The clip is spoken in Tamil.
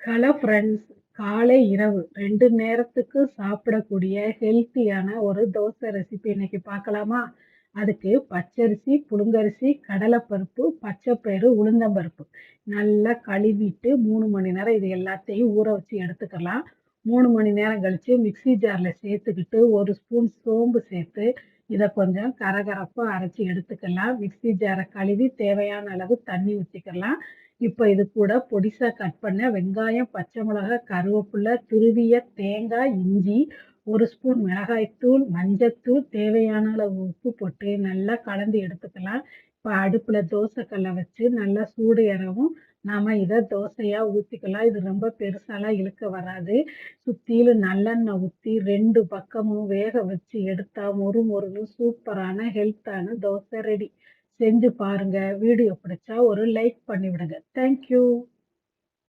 Hello friends. காலை, இரவு 2 நேரத்துக்கு சாப்பிடக்கூடிய ஹெல்த்தியான ஒரு தோசை ரெசிபி இன்னைக்கு பார்க்கலாமா? அதுக்கு பச்சரிசி, புழுங்கரிசி, கடலைப்பருப்பு, பச்சைப்பயிறு, உளுந்தம்பருப்பு நல்லா கழுவிட்டு 3 மணி நேரம் இது எல்லாத்தையும் ஊற வச்சு எடுத்துக்கலாம். 3 மணி நேரம் கழிச்சு மிக்ஸி ஜார்ல சேர்த்துக்கிட்டு 1 ஸ்பூன் சோம்பு சேர்த்து இத கொஞ்சம் கரகரப்பா அரைச்சு எடுத்துக்கலாம். மிக்ஸி ஜார கழுவி தேவையான அளவு தண்ணி ஊத்திக்கலாம். இப்ப இது கூட பொடிசா கட் பண்ண வெங்காயம், பச்சை மிளகாய், கருவேப்பிலை, துருவிய தேங்காய், இஞ்சி, 1 ஸ்பூன் மிளகாய்த்தூள், மஞ்சத்தூள், தேவையான அளவு உப்பு போட்டு நல்லா கலந்து எடுத்துக்கலாம். இப்ப அடுப்புல தோசை கல்ல வச்சு நல்லா சூடு ஏறவும் நாம இத தோசையா ஊத்திக்கலாம். இது ரொம்ப பெருசாலாம் இழுக்க வராது. சுத்திலும் நல்லெண்ணெய் ஊத்தி 2 பக்கமும் வேக வச்சு எடுத்தா மொறு மொறுன்னு சூப்பரான ஹெல்த்தான தோசை ரெடி. செஞ்சு பாருங்க. வீடியோ பிடிச்சா ஒரு லைக் பண்ணி விடுங்க. Thank you.